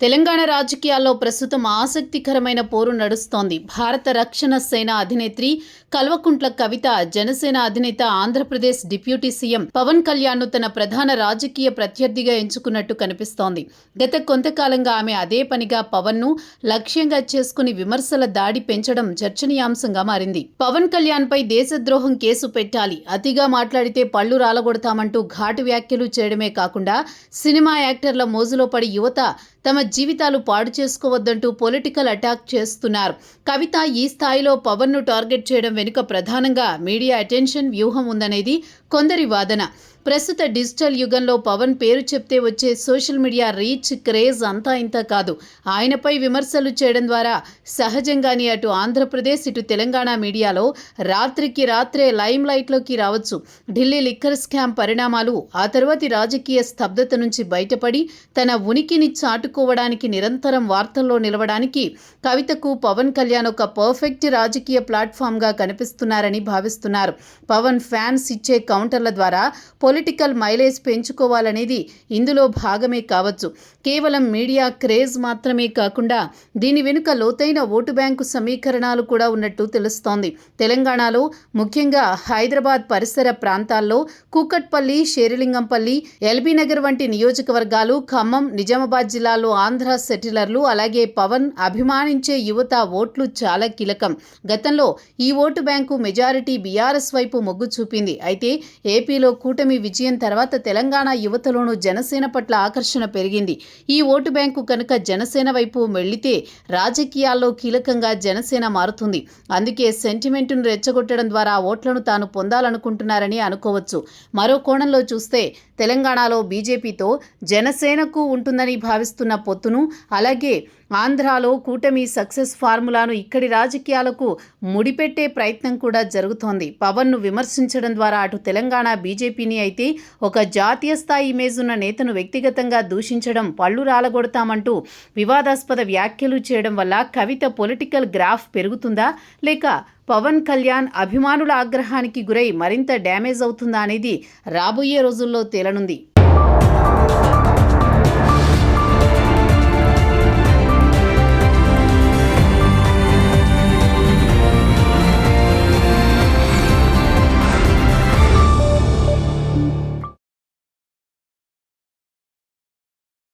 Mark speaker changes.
Speaker 1: తెలంగాణ రాజకీయాల్లో ప్రస్తుతం ఆసక్తికరమైన పోరు నడుస్తోంది. భారత రక్షణ సేన అధినేత్రి కల్వకుంట్ల కవిత జనసేన అధినేత ఆంధ్రప్రదేశ్ డిప్యూటీ సీఎం పవన్ కళ్యాణ్ను తన ప్రధాన రాజకీయ ప్రత్యర్థిగా ఎంచుకున్నట్టు కనిపిస్తోంది. గత కొంతకాలంగా ఆమె అదే పనిగా పవన్ను లక్ష్యంగా చేసుకుని విమర్శల దాడి పెంచడం చర్చనీయాంశంగా మారింది. పవన్ కళ్యాణ్పై దేశద్రోహం కేసు పెట్టాలి, అతిగా మాట్లాడితే పళ్లు రాలగొడతామంటూ ఘాటు వ్యాఖ్యలు చేయడమే కాకుండా సినిమా యాక్టర్ల మోజులో పడి యువత తమ జీవితాలు పాడు చేసుకోవద్దంటూ పొలిటికల్ అటాక్ చేస్తున్నారు. కవిత ఈ స్థాయిలో పవన్ను టార్గెట్ చేయడం వెనుక ప్రధానంగా మీడియా అటెన్షన్ వ్యూహం ఉందనేది కొందరి వాదన. ప్రస్తుత డిజిటల్ యుగంలో పవన్ పేరు చెప్తే వచ్చే సోషల్ మీడియా రీచ్, క్రేజ్ అంతా ఇంత కాదు. ఆయనపై విమర్శలు చేయడం ద్వారా సహజంగానే అటు ఆంధ్రప్రదేశ్ ఇటు తెలంగాణ మీడియాలో రాత్రికి రాత్రే లైమ్ లైట్లోకి రావచ్చు. ఢిల్లీ లిక్కర్ స్కామ్ పరిణామాలు, ఆ తర్వాతి రాజకీయ స్తబ్దత నుంచి బయటపడి తన ఉనికిని చాటుకోవడానికి నిరంతరం వార్తల్లో నిలవడానికి కవితకు పవన్ కళ్యాణ్ ఒక పర్ఫెక్ట్ రాజకీయ ప్లాట్ఫామ్గా కనిపిస్తున్నారని భావిస్తున్నారు. పవన్ ఫ్యాన్స్ ఇచ్చే కౌంటర్ల ద్వారా పొలిటికల్ మైలేజ్ పెంచుకోవాలనేది ఇందులో భాగమే కావచ్చు. కేవలం మీడియా క్రేజ్ మాత్రమే కాకుండా దీని వెనుక లోతైన ఓటు బ్యాంకు సమీకరణాలు కూడా ఉన్నట్టు తెలుస్తోంది. తెలంగాణలో ముఖ్యంగా హైదరాబాద్ పరిసర ప్రాంతాల్లో కూకట్పల్లి, షేరిలింగంపల్లి, ఎల్బీనగర్ వంటి నియోజకవర్గాలు, ఖమ్మం, నిజామాబాద్ జిల్లాలో ఆంధ్ర సెటిలర్లు, అలాగే పవన్ అభిమానించే యువత ఓట్లు చాలా కీలకం. గతంలో ఈ ఓటు బ్యాంకు మెజారిటీ బీఆర్ఎస్ వైపు మొగ్గు చూపింది. అయితే ఏపీలో కూటమి విజయం తర్వాత తెలంగాణ యువతలోనూ జనసేన పట్ల ఆకర్షణ పెరిగింది. ఈ ఓటు బ్యాంకు కనుక జనసేన వైపు మెళ్లితే రాజకీయాల్లో కీలకంగా జనసేన మారుతుంది. అందుకే సెంటిమెంటును రెచ్చగొట్టడం ద్వారా ఓట్లను తాను పొందాలనుకుంటున్నారని అనుకోవచ్చు. మరో కోణంలో చూస్తే తెలంగాణలో బీజేపీతో జనసేనకు ఉంటుందని భావిస్తున్న పొత్తును, అలాగే ఆంధ్రాలో కూటమి సక్సెస్ ఫార్ములాను ఇక్కడి రాజకీయాలకు ముడిపెట్టే ప్రయత్నం కూడా జరుగుతోంది. పవన్ను విమర్శించడం ద్వారా అటు తెలంగాణ బీజేపీని అయితే ఒక జాతీయ స్థాయి ఇమేజ్ ఉన్న నేతను వ్యక్తిగతంగా దూషించడం, పళ్లు రాలగొడతామంటూ వివాదాస్పద వ్యాఖ్యలు చేయడం వల్ల కవిత పొలిటికల్ గ్రాఫ్ పెరుగుతుందా, లేక పవన్ కళ్యాణ్ అభిమానుల ఆగ్రహానికి గురై మరింత డ్యామేజ్ అవుతుందా అనేది రాబోయే రోజుల్లో తేలనుంది.